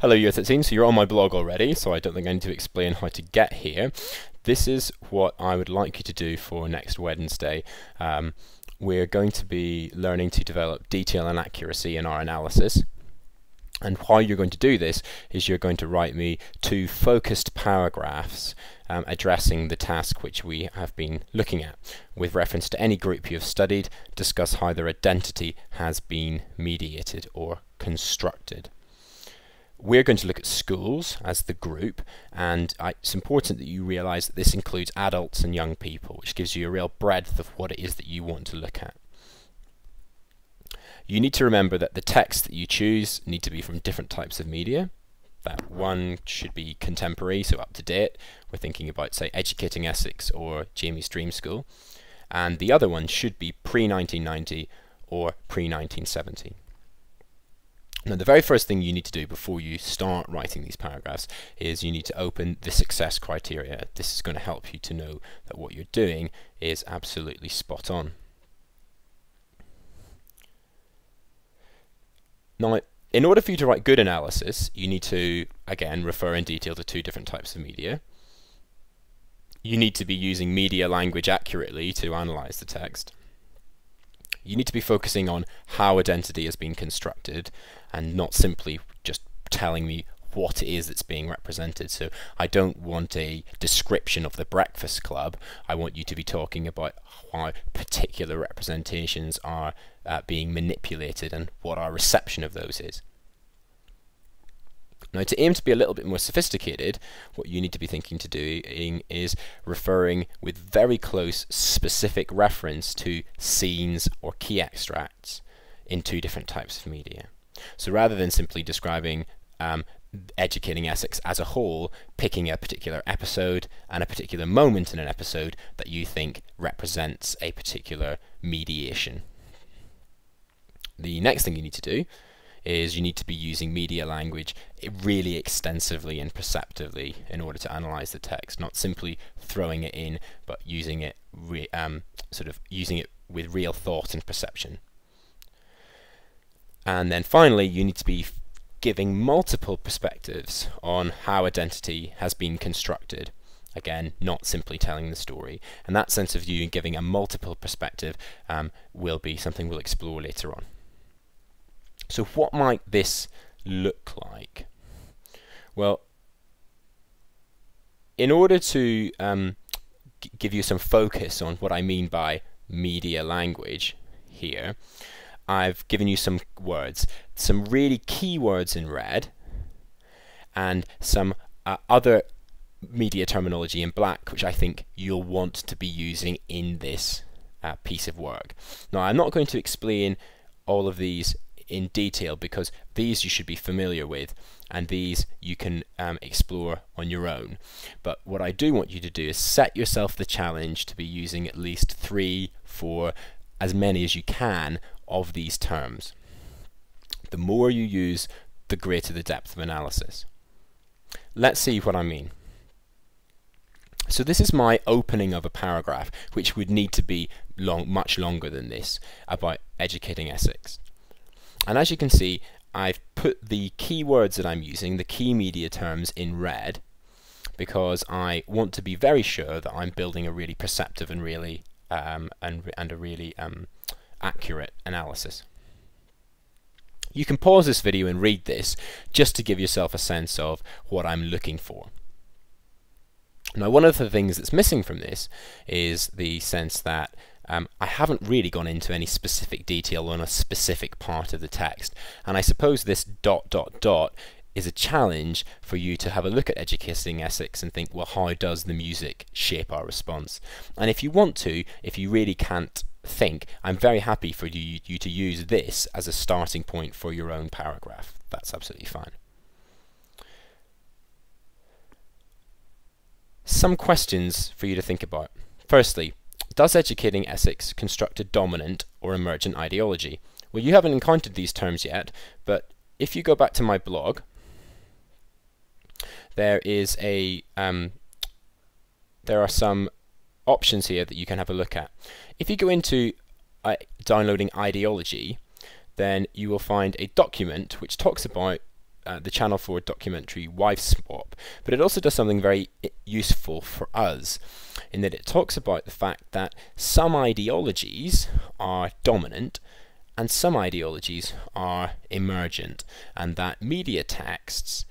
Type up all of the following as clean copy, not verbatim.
Hello Year 13, so you're on my blog already, so I don't think I need to explain how to get here. This is what I would like you to do for next Wednesday. We're going to be learning to develop detail and accuracy in our analysis. And how you're going to do this is you're going to write me 2 focused paragraphs addressing the task which we have been looking at. With reference to any group you have studied, discuss how their identity has been mediated or constructed. We're going to look at schools as the group, and it's important that you realise that this includes adults and young people, which gives you a real breadth of what it is that you want to look at. You need to remember that the texts that you choose need to be from different types of media. That one should be contemporary, so up to date. We're thinking about, say, Educating Essex or Jamie's Dream School. And the other one should be pre-1990 or pre-1970. Now, the very first thing you need to do before you start writing these paragraphs is you need to open the success criteria. This is going to help you to know that what you're doing is absolutely spot on. Now, in order for you to write good analysis, you need to, again, refer in detail to 2 different types of media. You need to be using media language accurately to analyse the text. You need to be focusing on how identity has been constructed and not simply just telling me what it is that's being represented. So I don't want a description of the Breakfast Club. I want you to be talking about how particular representations are being manipulated and what our reception of those is. Now, to aim to be a little bit more sophisticated, what you need to be thinking to doing is referring with very close specific reference to scenes or key extracts in 2 different types of media. So rather than simply describing Educating Essex as a whole, picking a particular episode and a particular moment in an episode that you think represents a particular mediation. The next thing you need to do is you need to be using media language really extensively and perceptively in order to analyze the text, not simply throwing it in, but using it using it with real thought and perception. And then finally, you need to be giving multiple perspectives on how identity has been constructed. Again, not simply telling the story. And that sense of you giving a multiple perspective will be something we'll explore later on. So what might this look like? Well, in order to give you some focus on what I mean by media language here, I've given you some words, some really key words in red, and some other media terminology in black, which I think you'll want to be using in this piece of work. Now, I'm not going to explain all of these in detail because these you should be familiar with and these you can explore on your own. But what I do want you to do is set yourself the challenge to be using at least 3, 4, as many as you can of these terms. The more you use, the greater the depth of analysis. Let's see what I mean. So this is my opening of a paragraph, which would need to be much longer than this, about Educating Essex. And as you can see, I've put the key words that I'm using, the key media terms, in red because I want to be very sure that I'm building a really perceptive and really and a really accurate analysis. You can pause this video and read this just to give yourself a sense of what I'm looking for. Now, one of the things that's missing from this is the sense that I haven't really gone into any specific detail on a specific part of the text, and I suppose this ... is a challenge for you to have a look at Educating Essex and think, well, how does the music shape our response? And if you want to, if you really can't think, I'm very happy for you to use this as a starting point for your own paragraph. That's absolutely fine. Some questions for you to think about. Firstly, does Educating Essex construct a dominant or emergent ideology? Well, you haven't encountered these terms yet, but if you go back to my blog, there are some options here that you can have a look at. If you go into downloading ideology, then you will find a document which talks about the Channel 4 documentary Wife Swap, but it also does something very useful for us in that it talks about the fact that some ideologies are dominant and some ideologies are emergent, and that media texts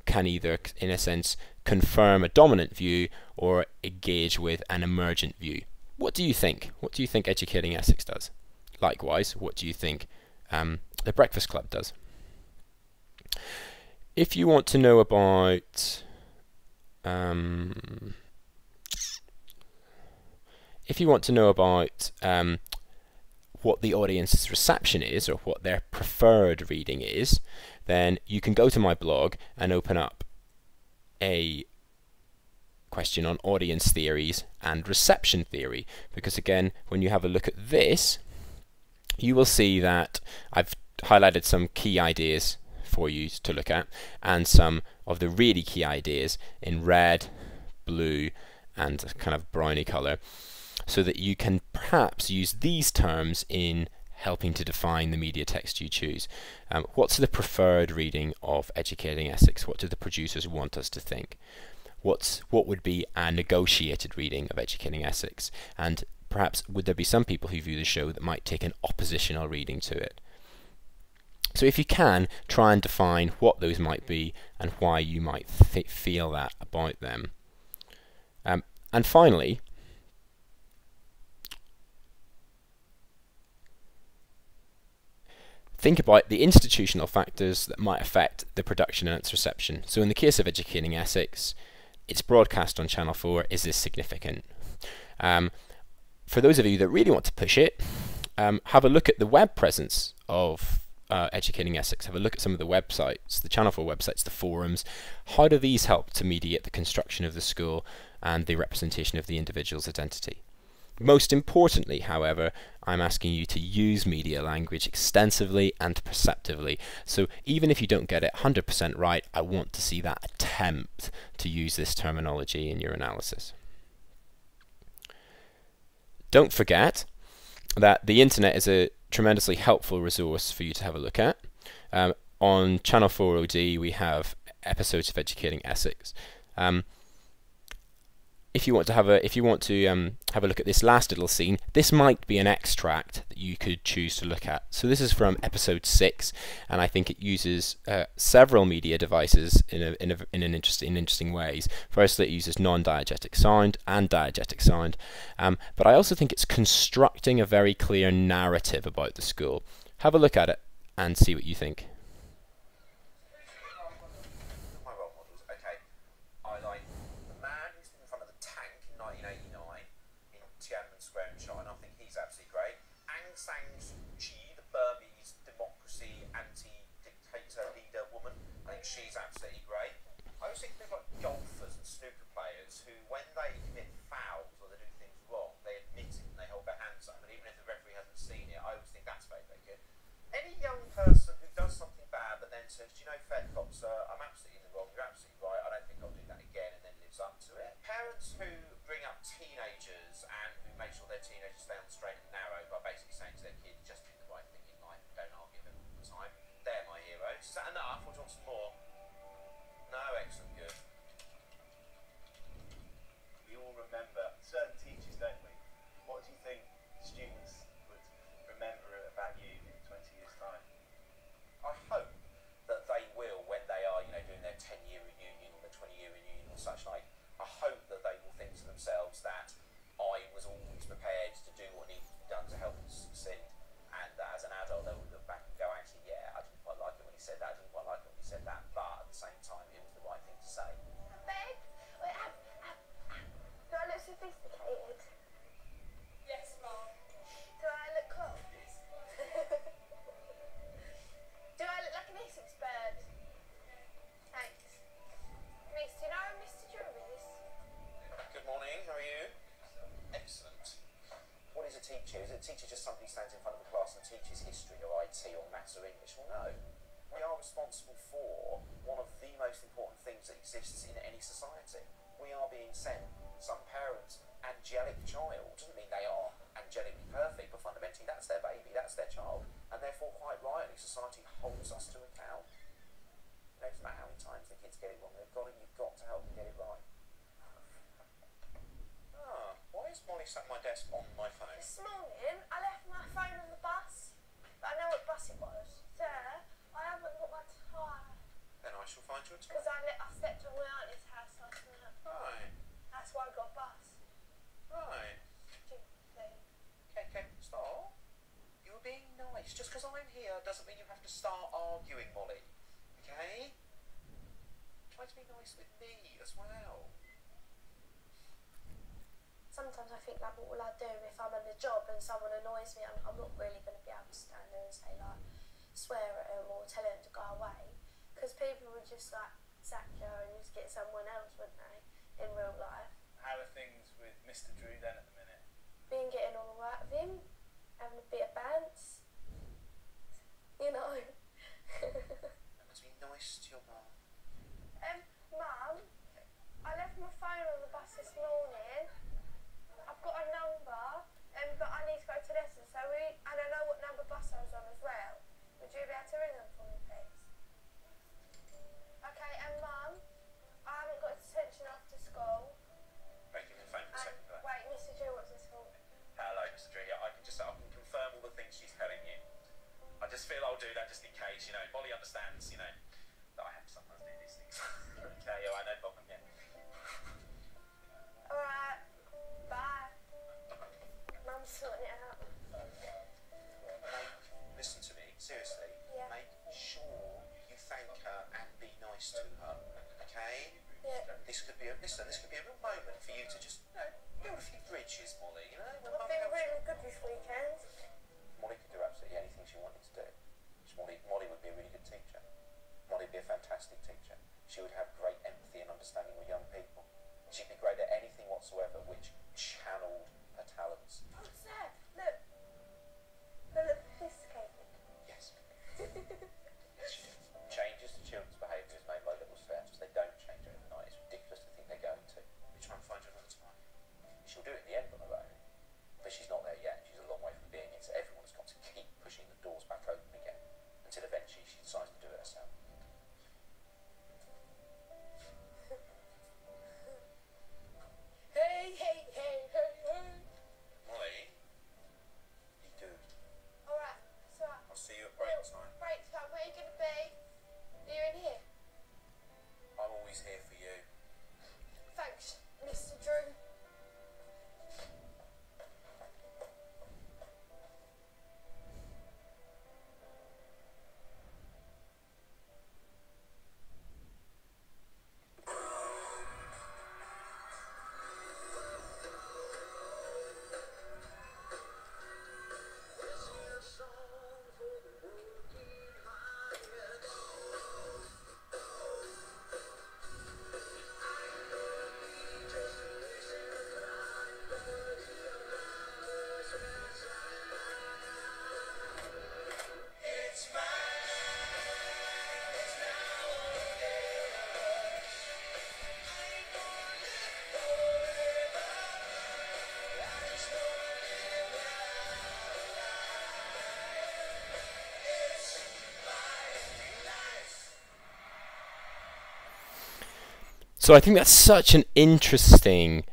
can either, in a sense, confirm a dominant view or engage with an emergent view. What do you think? What do you think Educating Essex does? Likewise, what do you think the Breakfast Club does? If you want to know about what the audience's reception is, or what their preferred reading is, then you can go to my blog and open up a question on audience theories and reception theory, because again, when you have a look at this, you will see that I've highlighted some key ideas for you to look at, and some of the really key ideas in red, blue, and kind of browny colour, so that you can perhaps use these terms in helping to define the media text you choose. What's the preferred reading of Educating Essex? What do the producers want us to think? What would be a negotiated reading of Educating Essex? And perhaps would there be some people who view the show that might take an oppositional reading to it? So if you can, try and define what those might be and why you might feel that about them. And finally, think about the institutional factors that might affect the production and its reception. So in the case of Educating Essex, it's broadcast on Channel 4. Is this significant? For those of you that really want to push it, have a look at the web presence of Educating Essex. Have a look at some of the websites, the Channel 4 websites, the forums. How do these help to mediate the construction of the school and the representation of the individual's identity? Most importantly, however, I'm asking you to use media language extensively and perceptively. So even if you don't get it 100% right, I want to see that attempt to use this terminology in your analysis. Don't forget that the internet is a tremendously helpful resource for you to have a look at. On Channel 4 OD we have episodes of Educating Essex. If you want to have a look at this last little scene, this might be an extract that you could choose to look at. So this is from episode 6, and I think it uses several media devices in interesting ways. Firstly, it uses non-diegetic sound and diegetic sound, but I also think it's constructing a very clear narrative about the school. Have a look at it and see what you think. She's absolutely great. I always think things like golfers and snooker players who, when they commit fouls or they do things wrong, they admit it and they hold their hands up. And even if the referee hasn't seen it, I always think that's very, very good. Any young person who does something bad but then says, do you know, Fed Cop, sir, I'm absolutely in the wrong, you're absolutely right, I don't think I'll do that again, and then lives up to it. Parents who bring up teenagers and who make sure their teenagers stay on the straight and narrow by basically saying to their kids, just do the right thing in life, don't argue with them all the time. They're my heroes. Is that enough, or do you want some more? No, excellent, good. We all remember certain teachers, don't we? What do you think students would remember about you in 20 years' time? I hope that they will, when they are, doing their 10-year reunion or their 20-year reunion or such like, I hope that they will think to themselves that I was always prepared to do what needed to be done to help them succeed, and that as an adult they will look back and go, actually, yeah, I didn't quite like it when he said that, I didn't quite like it when he said that, but at the same time it was the right thing to say. Babe, wait, do I look sophisticated? Yes, Mom. Do I look cool? Do I look like an Essex bird? Thanks. Miss, do you know where Mr. Drew is? Good morning, how are you? Excellent. What is a teacher? Is a teacher just somebody who stands in front of a class and teaches history or IT or maths or English? Well, no. We are responsible for one of the most important things that exists in any society. We are being sent some parents' angelic child. Doesn't mean they are angelically perfect, but fundamentally that's their baby, that's their child, and therefore quite rightly society holds us to account. No matter how many times the kids get it wrong, you've got to help them get it right. Why is Molly sat at my desk on my phone? This morning, I left my phone on the bus, but I know what bus it was. Sir, I haven't got my tyre. Then I shall find you a Because toy. I stepped on my auntie's house last night. Right, That's why I got a bus. right. Stupid thing. Okay, stop. You were being nice. Just because I'm here doesn't mean you have to start arguing, Molly. Okay? Try to be nice with me as well. Sometimes I think, like, what will I do if I'm on the job and someone annoys me? I'm not really going to be able to stand there and say, like, swear at him or tell him to go away. Because people would just, like, sack you and just get someone else, wouldn't they, in real life? How are things with Mr. Drew then at the minute? Been getting on alright with him, having a bit of bants. You know. Remember to be nice to your mum. Mum, I left my phone on the bus this morning. I've got a number, but I need to go to lessons, and I know what number bus I was on as well. Would you be able to ring them for me, please? Okay, and Mum, I haven't got detention after school. Wait, give me the phone for a second for that. Wait, Mr. Drew, what's this for? Hello, Mr. Drew. Yeah, I can confirm all the things she's telling you. I just feel I'll do that just in case, you know. Molly understands, you know, that I have to sometimes do these things. Okay, alright, no problem, yeah. Alright, bye. Mum's sorting it out. Listen to me, seriously. Yeah. Make sure you thank her and be nice to her, okay? Yeah. This could be a real moment for you to just, you know, build a few bridges, Molly, you know? When I've Mum been helps you. really good this weekend. Molly could do absolutely anything she wanted to do. Molly would be a really good teacher. Molly would be a fantastic teacher. She would have great empathy and understanding with young people. She'd be great at anything whatsoever which channeled her talents. Oh, Sir, look. They look sophisticated. Yes. Yes, she did. Changes to children's behaviour is made by little steps. They don't change overnight. It's ridiculous to think they're going to. We try and find her another time. She'll do it in the end on her own. But she's not there yet. She's a long way from being it. So everyone's got to keep pushing the doors back open again until eventually she decides to do it herself. Hey, hey, hey, hey, hey. Molly, you do. Alright, so I'll see you at break time. break time, where are you going to be? Are you in here? I'm always here for you. Thanks, Mr. Drew. So I think that's such an interesting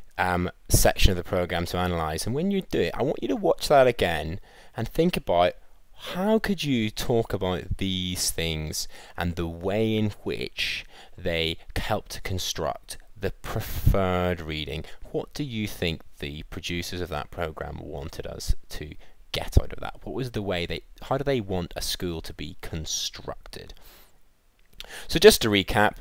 section of the program to analyse, and when you do it, I want you to watch that again and think about how could you talk about these things and the way in which they help to construct the preferred reading. What do you think the producers of that program wanted us to get out of that? What was the way how do they want a school to be constructed? So just to recap,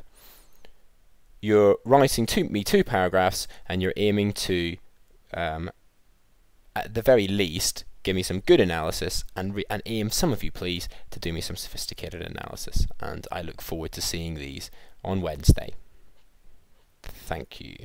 you're writing two paragraphs and you're aiming to, at the very least, give me some good analysis and aim, some of you please, to do me some sophisticated analysis. And I look forward to seeing these on Wednesday. Thank you.